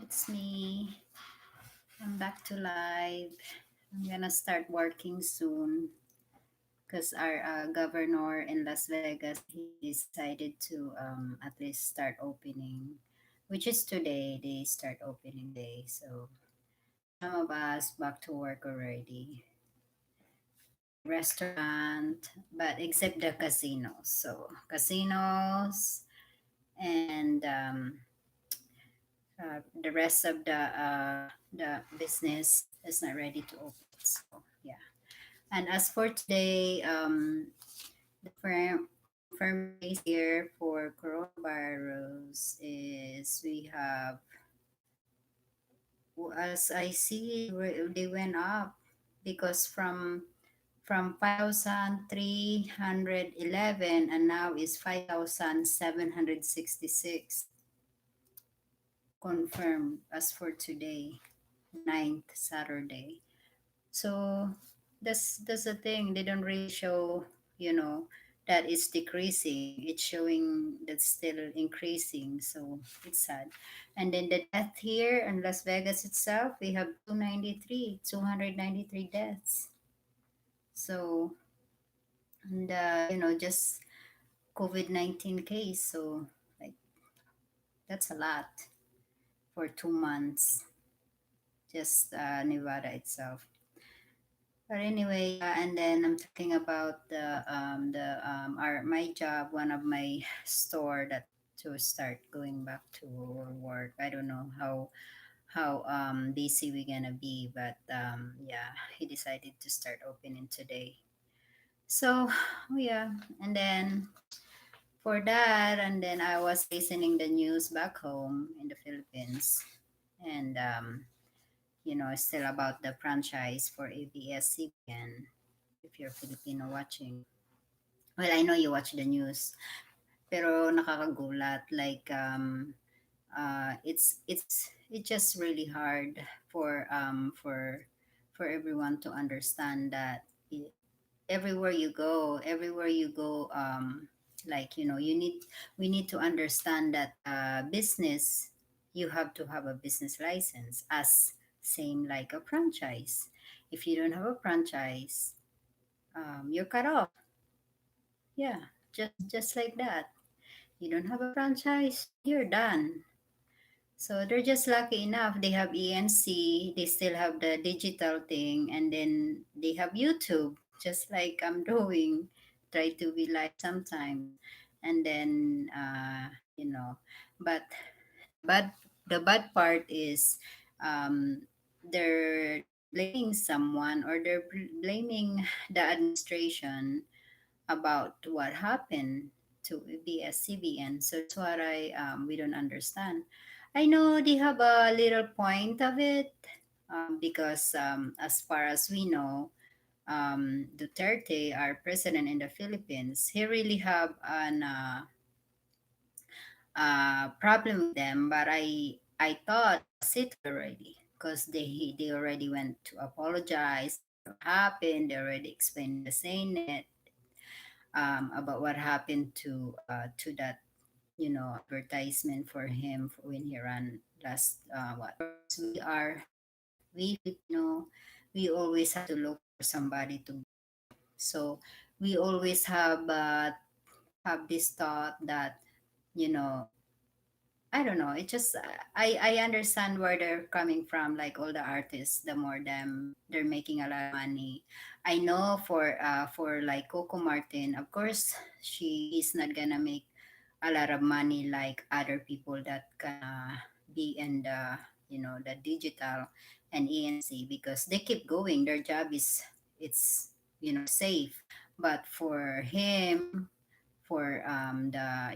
It's me. I'm back to live. I'm gonna start working soon because our governor in Las Vegas he decided to at least start opening, which is today. They start opening today, so some of us back to work already. Restaurant, but except the casinos. So casinos and the rest of the business is not ready to open. So yeah. And as for today, the confirmed case here for coronavirus is we have, as I see, they went up because from 5,311 and now is 5,766 confirmed as for today, ninth Saturday. So that's the thing. They don't really show, you know, that it's decreasing. It's showing that's still increasing. So it's sad. And then the death here in Las Vegas itself, we have 293 deaths. So and just COVID-19 case. So like that's a lot for 2 months. Just Nevada itself. But anyway, yeah, and then I'm talking about our my job, one of my store that to start going back to work. I don't know how busy we're gonna be, but yeah, he decided to start opening today. So yeah, and then for that, and then I was listening the news back home in the Philippines, and still about the franchise for ABS-CBN. If you're Filipino watching, well, I know you watch the news, pero nakakagulat. Like, it's just really hard for everyone to understand that i- everywhere you go, like we need to understand that business, you have to have a business license, as same like a franchise. If you don't have a franchise, you're cut off. Yeah, just like that. You don't have a franchise, you're done. So they're just lucky enough. They have ENC, they still have the digital thing, and then they have YouTube, just like I'm doing. Try to be live sometimes. And then, but but the bad part is they're blaming someone, or they're blaming the administration about what happened to BSCBN. So that's what we don't understand. I know they have a little point of it, because as far as we know, Duterte, our president in the Philippines, he really have an problem with them. But I thought it was settled already because they already went to apologize what happened. They already explained the Senate about what happened to that advertisement for him when he ran last what. Of course, we Filipino, we always have to look for somebody to. So we always have this thought that, you know I don't know. It just I understand where they're coming from. Like all the artists, the more them they're making a lot of money. I know for like Coco Martin, of course she is not gonna make a lot of money like other people that gonna be in the digital and ENC, because they keep going. Their job is, it's safe. But for him, for the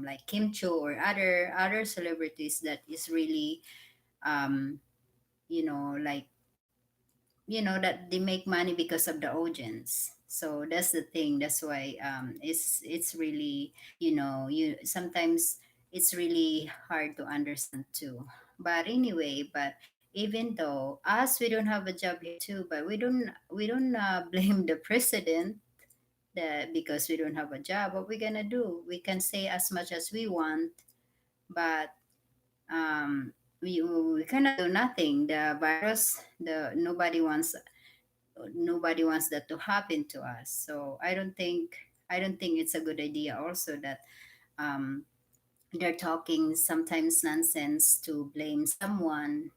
like Kim Cho or other celebrities that is really um like that they make money because of the audience. So that's the thing. That's why it's really, you sometimes it's really hard to understand too. But anyway, but even though us, we don't have a job here too, but we don't blame the president that because we don't have a job. What we gonna do? We can say as much as we want, but um, we cannot do nothing. The virus, the nobody wants that to happen to us. So I don't think it's a good idea also that um, they're talking sometimes nonsense to blame someone.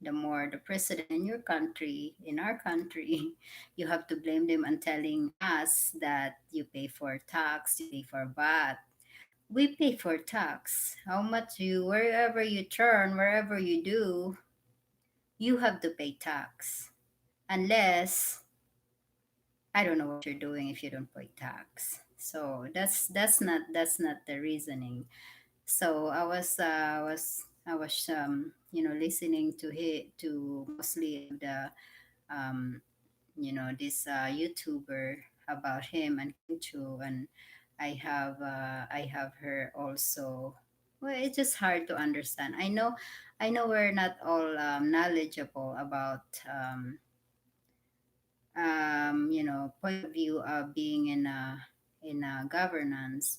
The more the president in your country, in our country, you have to blame them and telling us that you pay for tax, you pay for VAT. We pay for tax. How much you, wherever you turn, wherever you do, you have to pay tax. Unless, I don't know what you're doing if you don't pay tax. So that's not the reasoning. So I was listening to mostly of the um this YouTuber about him and Kim Chu, and I have her also. Well, it's just hard to understand. I know we're not all knowledgeable about point of view of being in a governance,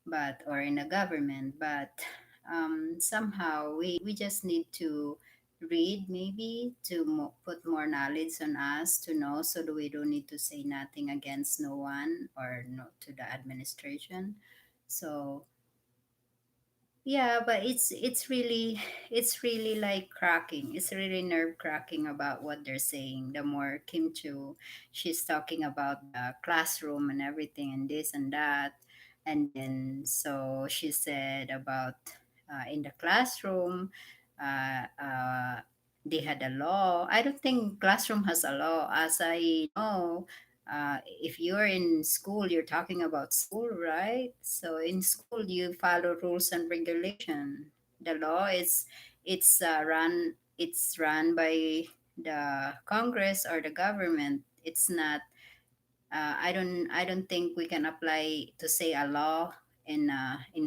but or in a government, but somehow we just need to read, maybe to put more knowledge on us to know, so that we don't need to say nothing against no one or no to the administration. So yeah, but it's really like cracking. It's really nerve cracking about what they're saying. The more Kim Chu, she's talking about the classroom and everything and this and that, and then so she said about in the classroom, uh, uh, they had a law. I don't think classroom has a law, as I know. If you're in school, you're talking about school, right? So in school, you follow rules and regulation. The law is it's run by the Congress or the government. It's not. I don't think we can apply to say a law in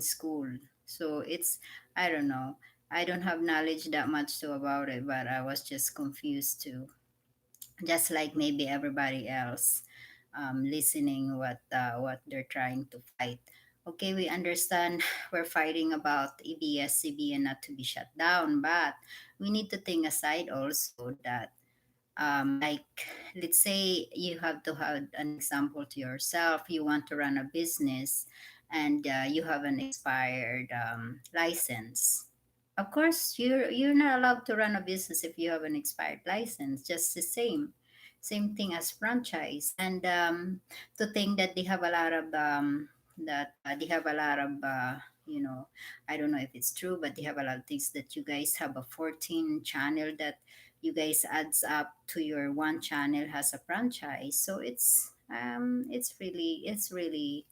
school. So it's, I don't know. I don't have knowledge that much too about it, but I was just confused too, just like maybe everybody else listening what they're trying to fight. Okay, we understand we're fighting about ABS-CBN not to be shut down, but we need to think aside also that like let's say you have to have an example to yourself. You want to run a business and you have an expired license. Of course you're not allowed to run a business if you have an expired license. Just the same thing as franchise. And to think that they have a lot of they have a lot of you know I don't know if it's true, but they have a lot of things that you guys have a 14 channel that you guys adds up to your one channel has a franchise. So it's really,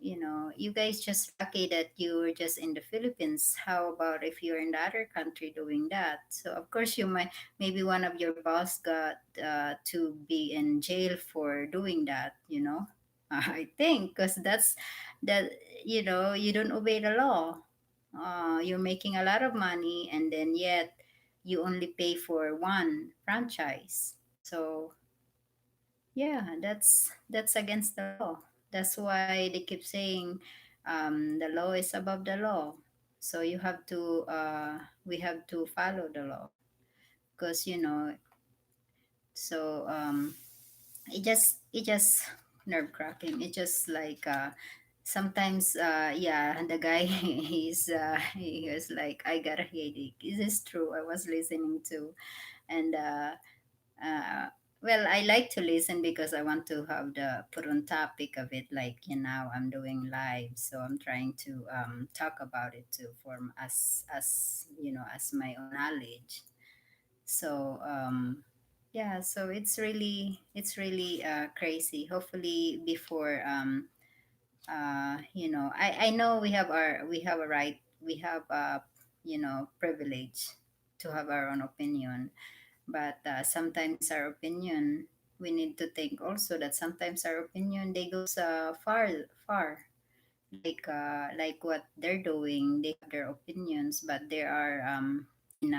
you guys just lucky that you were just in the Philippines. How about if you're in the other country doing that? So of course you might, maybe one of your boss got to be in jail for doing that, I think, because that's that, you don't obey the law. You're making a lot of money, and then yet you only pay for one franchise. So yeah, that's against the law. That's why they keep saying the law is above the law. So you have to we have to follow the law, because so it just nerve cracking. It just like sometimes yeah, the guy he was like, I got a headache. Is this true? I was listening to, and uh, well, I like to listen because I want to have the put on topic of it. Like, I'm doing live, so I'm trying to talk about it too, for as as my own knowledge. So yeah, so it's really crazy. Hopefully before I know we have a right, we have privilege to have our own opinion, but sometimes our opinion, we need to think also that sometimes our opinion, they goes far, like what they're doing. They have their opinions, but there are in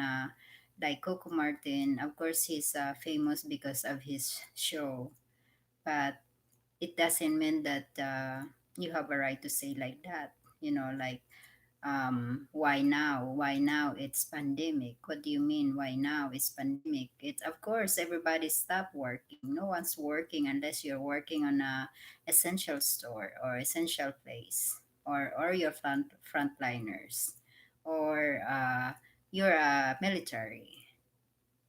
like Coco Martin. Of course he's famous because of his show, but it doesn't mean that you have a right to say like that, like Why now? Why now? It's pandemic. What do you mean? Why now? It's pandemic. It's of course everybody stopped working. No one's working unless you're working on a essential store or essential place, or your frontliners, or you're a military.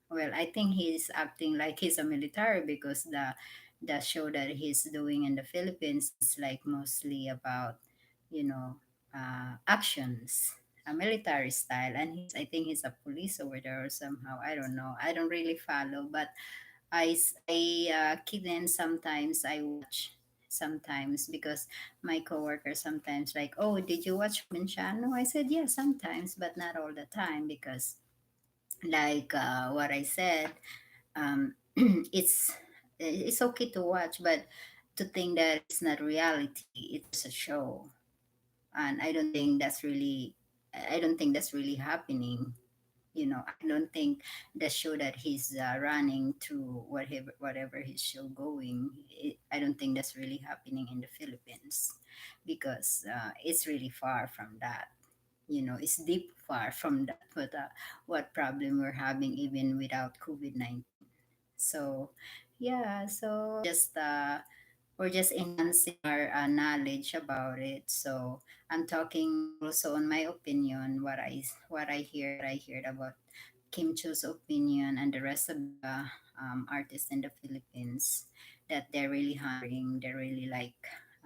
Well, I think he's acting like he's a military because the show that he's doing in the Philippines is like mostly about, you know, actions, a military style, and I think he's a police over there or somehow. I don't know. I don't really follow, but kid in sometimes I watch sometimes because my coworker sometimes like, oh, did you watch Minchano? I said yeah, sometimes, but not all the time because like what I said, it's okay to watch, but to think that it's not reality, it's just a show, and I don't think that's really happening. You know, I don't think the show that he's running through whatever his show going. I don't think that's really happening in the Philippines because it's really far from that. You know, it's deep far from that. What problem we're having even without COVID-19. So yeah, so we're just enhancing our knowledge about it. So I'm talking also on my opinion, what I heard about Kim Cho's opinion and the rest of the artists in the Philippines, that they're really hungering, they're really like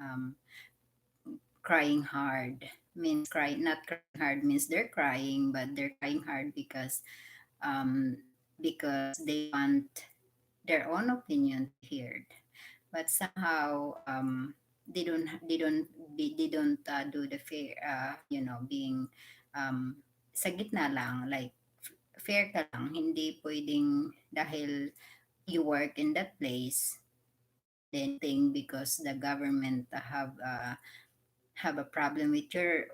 um, crying hard. Means crying, not crying hard means they're crying, but they're crying hard um, because they want their own opinion to be heard, but somehow they don't do the fair, being sa gitna lang, like fair ka lang, hindi pwedeng dahil you work in that place, and then you think because the government have a problem with your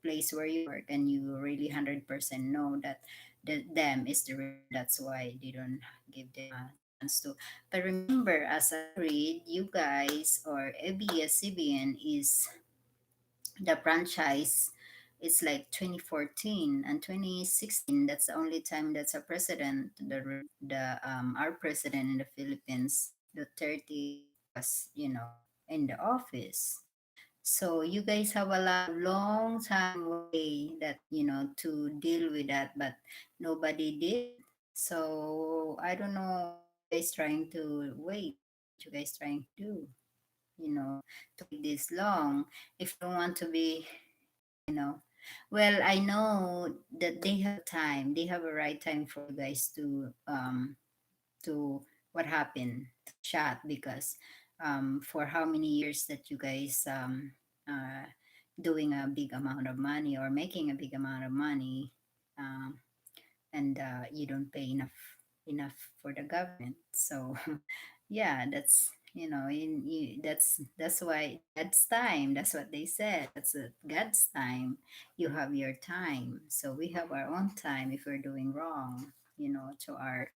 place where you work, and you really 100% know that them is the reason, that's why they don't give them a chance to. But remember, as I read, you guys, or ABS-CBN is the franchise. It's like 2014 and 2016. That's the only time that's a president, our president in the Philippines, Duterte, was in the office. So you guys have a lot of long time way that to deal with that, but nobody did. So I don't know what you guys trying to wait. What you guys trying to do? To wait this long. If you don't want to be, you know, well, I know that they have time. They have a right time for you guys to what happened to chat, because for how many years that you guys doing a big amount of money or making a big amount of money, um, and you don't pay enough for the government. So yeah, that's that's why God's time, that's what they said, that's God's time. You have your time, so we have our own time if we're doing wrong, to our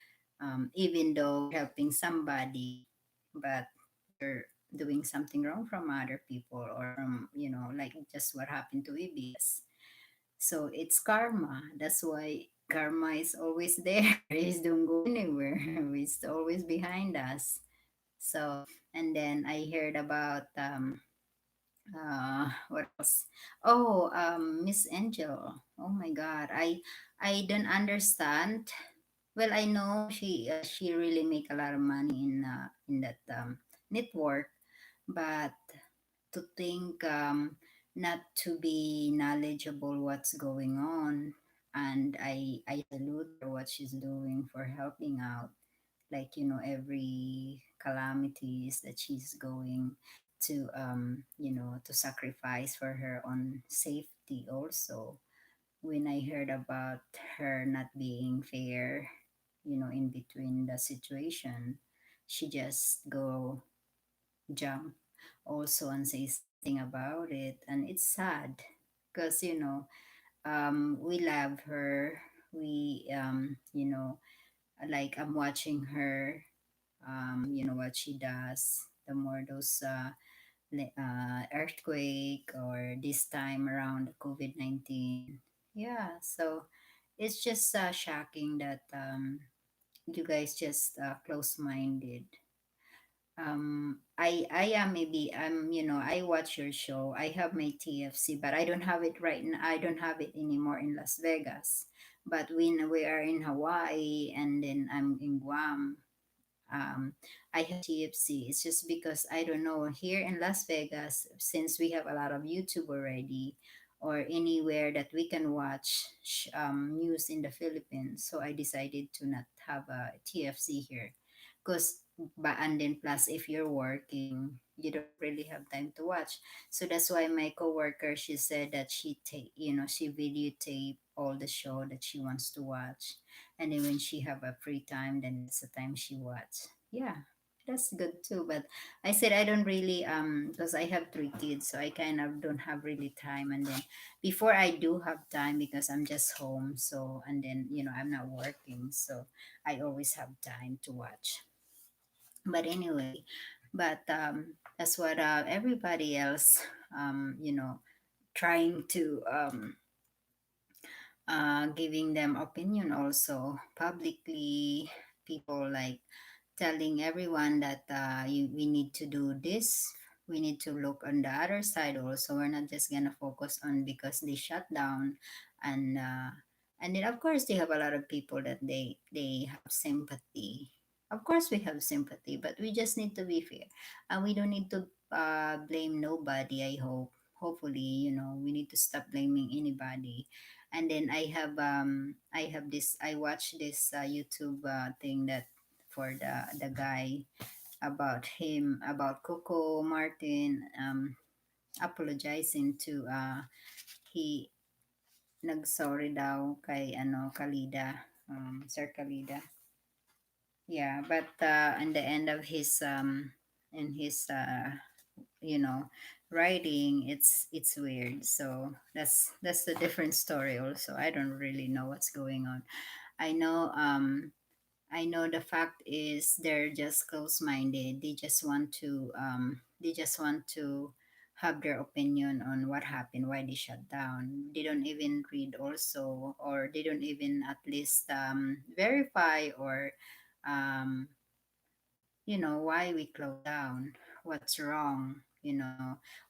even though we're helping somebody, but we're doing something wrong from other people, or from like just what happened to EBS. So it's karma. That's why karma is always there. It don't go anywhere. It's always behind us. So, and then I heard about what else? Oh, Miss Angel. Oh my God, I don't understand. Well, I know she really make a lot of money in that network, but to think not to be knowledgeable what's going on, and I salute her what she's doing for helping out, like every calamities that she's going to to sacrifice for her own safety also. When I heard about her not being fair, in between the situation, she just go jump also and say something about it, and it's sad because we love her. We like I'm watching her, what she does, the more those earthquake, or this time around COVID-19. Yeah, so it's just shocking that you guys just close-minded. I am, maybe I'm, I watch your show. I have my TFC, but I don't have it right now. I don't have it anymore in Las Vegas. But when we are in Hawaii, and then I'm in Guam, I have TFC. It's just because I don't know, here in Las Vegas, since we have a lot of YouTube already, or anywhere that we can watch news in the Philippines. So I decided to not have a TFC here, because, but and then plus, if you're working, you don't really have time to watch. So that's why my coworker, she said that she videotape all the show that she wants to watch, and then when she have a free time, then that's the time she watch. Yeah, that's good too. But I said I don't really, because I have three kids, so I kind of don't have really time. And then before, I do have time because I'm just home. So, and then I'm not working, so I always have time to watch. But anyway, but that's what everybody else, trying to giving them opinion also publicly. People like telling everyone that we need to do this, we need to look on the other side also. We're not just gonna focus on because they shut down. And uh, and then of course they have a lot of people that they have sympathy. Of course we have sympathy, but we just need to be fair, and we don't need to blame nobody. I hope, hopefully, we need to stop blaming anybody. And then I watched this YouTube thing, that for the guy, about Coco Martin, apologizing to he nagsorry daw kay Kalida, Sir Kalida. Yeah, but in the end of his in his you know writing, it's weird. So that's a different story also. I don't really know what's going on. I know I know the fact is they're just close-minded. They just want to have their opinion on what happened, why they shut down. They don't even read also, or they don't even at least verify, or um, why we close down, what's wrong.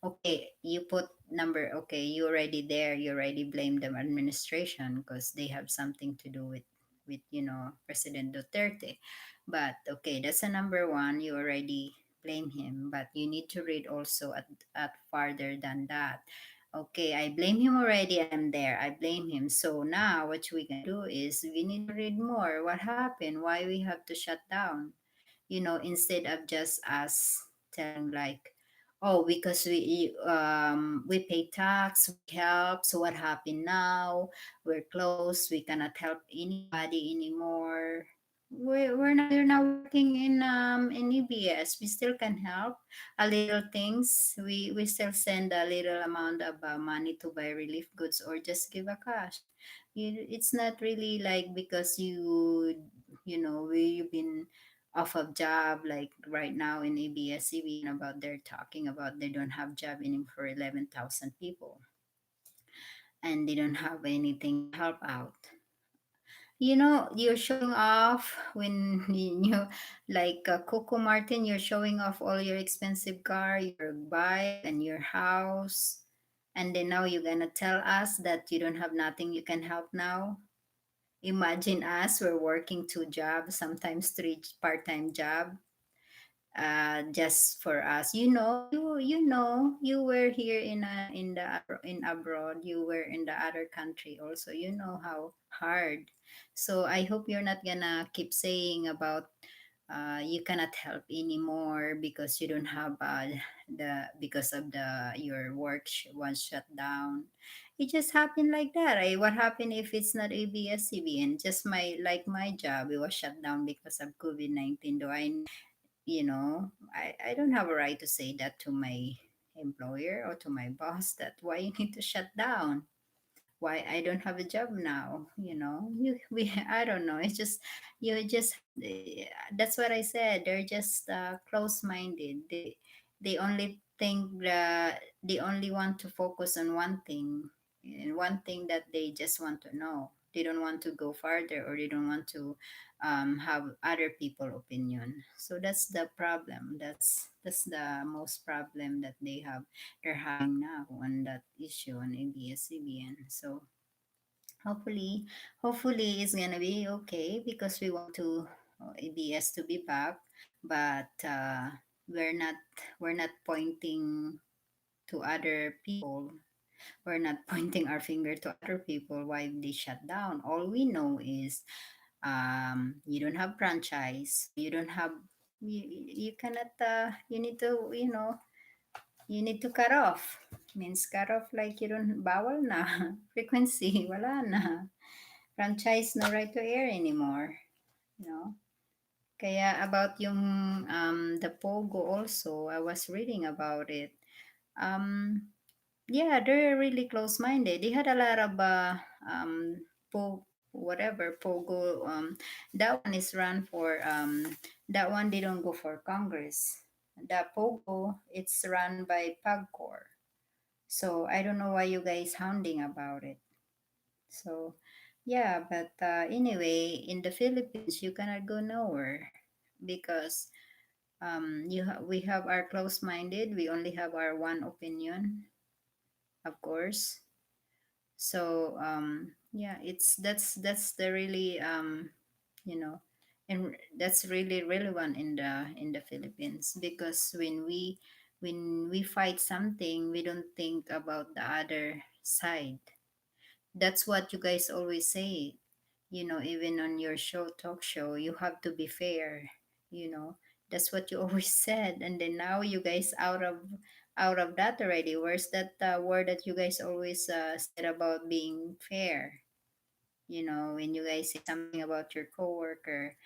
Okay, you put number, okay, you already there, you already blame the administration because they have something to do with President Duterte. But okay, that's a number one, you already blame him, but you need to read also at farther than that. Okay, I blame him already, I'm there, I blame him. So now what we can do is we need to read more, what happened, why we have to shut down. Instead of just us telling like, oh, because we pay tax, we help, so what happened now, we're closed, we cannot help anybody anymore. We're not working in EBS, we still can help a little things. We still send a little amount of money to buy relief goods, or just give a cash. It's not really like because you've been off of job, like right now in ABS-CBN, about they're talking about they don't have job in for 11,000 people, and they don't have anything to help out. You're showing off when like Coco Martin, you're showing off all your expensive car, your bike, and your house, and then now you're gonna tell us that you don't have nothing you can help now. Imagine us, we're working two jobs, sometimes three part-time job, just for us. You were here in abroad, you were in the other country also, you know how hard. So I hope you're not gonna keep saying about you cannot help anymore because you don't have the because of the your work was shut down. It just happened like that. What happened if it's not ABS-CBN? Just my job, it was shut down because of COVID-19. Do I don't have a right to say that to my employer or to my boss, that why you need to shut down, why I don't have a job now. I don't know, it's just you just that's what I said, they're just close minded. They only think that they only want to focus on one thing, and one thing that they just want to know. They don't want to go farther, or they don't want to have other people opinion. So that's the problem. That's the most problem that they're having now on that issue on ABS-CBN. So hopefully, hopefully it's gonna be okay, because we want to ABS to be back, but we're not we're not pointing to other people. We're not pointing our finger to other people why they shut down. All we know is you don't have franchise, you don't have, you cannot you need to, you need to cut off. Means cut off, like you don't, bawal na. Frequency, wala na. Franchise, no right to air anymore. You know? Kaya about yung the Pogo also, I was reading about it. Um, yeah, they're really close-minded. They had a lot of whatever Pogo. That one is run for that one they don't go for Congress. The Pogo, it's run by PAGCOR. So I don't know why you guys hounding about it. So yeah, but anyway, in the Philippines you cannot go nowhere, because we have our close-minded. We only have our one opinion, of course. So yeah, it's that's the really you know and that's really relevant in the Philippines, because when we fight something, we don't think about the other side. That's what you guys always say, even on your show, talk show, you have to be fair. you know that's what you always said, and then now you guys out of that already. Where's that word that you guys always said about being fair? When you guys say something about your coworker,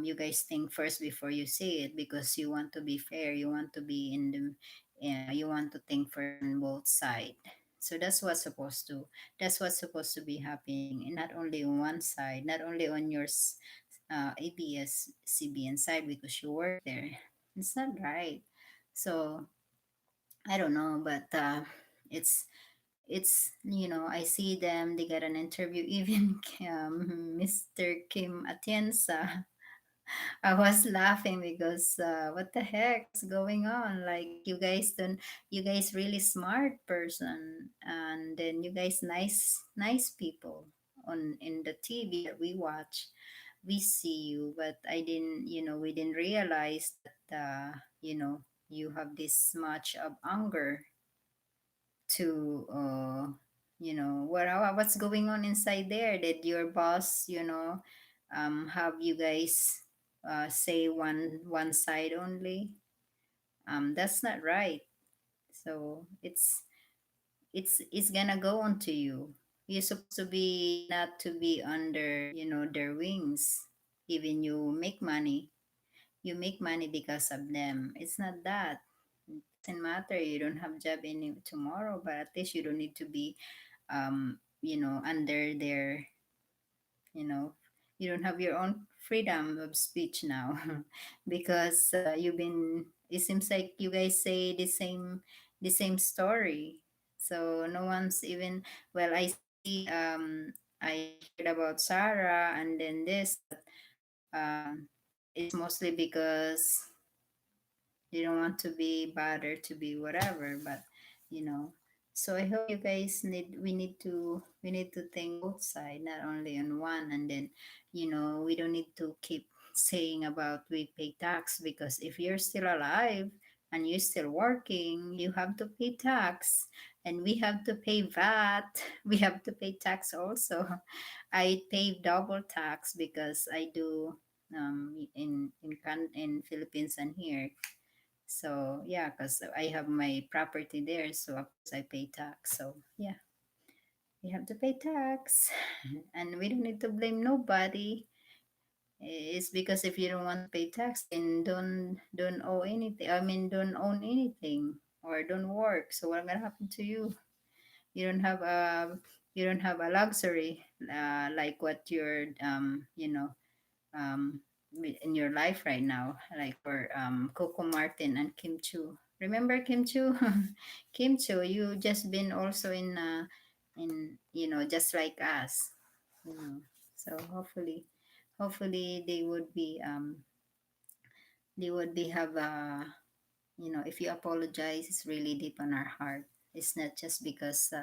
you guys think first before you say it, because you want to be fair, you want to be in the you want to think first on both sides. So that's what's supposed to be happening, and not only on one side, not only on your ABS CBN side, because you work there. It's not right. So I don't know, but it's I see them, they got an interview. Even Mr. Kim Atienza, I was laughing because what the heck is going on? Like, you guys really smart person, and then you guys nice people on in the TV that we watch. We see you, but I didn't, we didn't realize that you have this much of anger to what's going on inside there. Did your boss have you guys say one side only? That's not right. So it's gonna go on to you. You're supposed to be not to be under their wings. Even you make money because of them. It's not that. It doesn't matter, you don't have job any tomorrow, but at least you don't need to be under their, you know you don't have your own freedom of speech now. Because it seems like you guys say the same story. So no one's even, well, I see, I heard about Sarah, and then this, it's mostly because they don't want to be bothered to be whatever. But you know so I hope you guys we need to think both sides, not only on one. And then we don't need to keep saying about we pay tax, because if you're still alive and you're still working, you have to pay tax, and we have to pay VAT. We have to pay tax also. I pay double tax because I do in Philippines and here. So yeah, because I have my property there, so of course I pay tax. So yeah, we have to pay tax, and we don't need to blame nobody. It's because if you don't want to pay tax, then don't owe anything. I mean, don't own anything, or don't work. So what's gonna happen to you? You don't have a luxury like what you're um in your life right now, like for Coco Martin and Kim Chu. Remember Kim Chu? Kim Chu, you just been also in just like us, you know. So hopefully they would be have if you apologize, it's really deep on our heart. It's not just because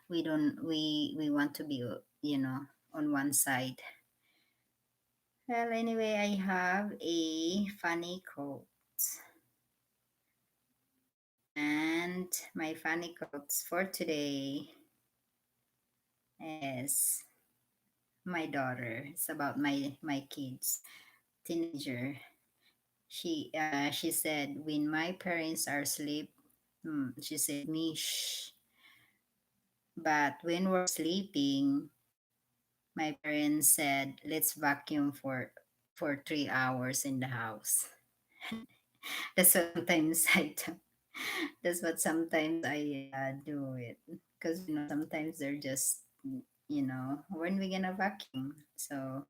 we don't we want to be on one side. Well, anyway, I have a funny quote, and my funny quotes for today is my daughter. It's about my kids, teenager. She said, when my parents are asleep, she said, Mish. But when we're sleeping, my parents said, let's vacuum for 3 hours in the house. That's what sometimes I do. That's what sometimes I do it, because sometimes they're just when we gonna vacuum. So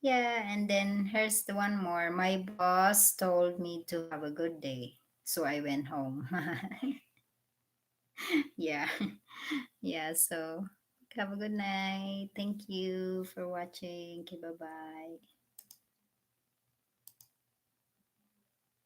yeah, and then here's the one more. My boss told me to have a good day, so I went home. Yeah. Yeah, so have a good night. Thank you for watching. Okay, bye-bye.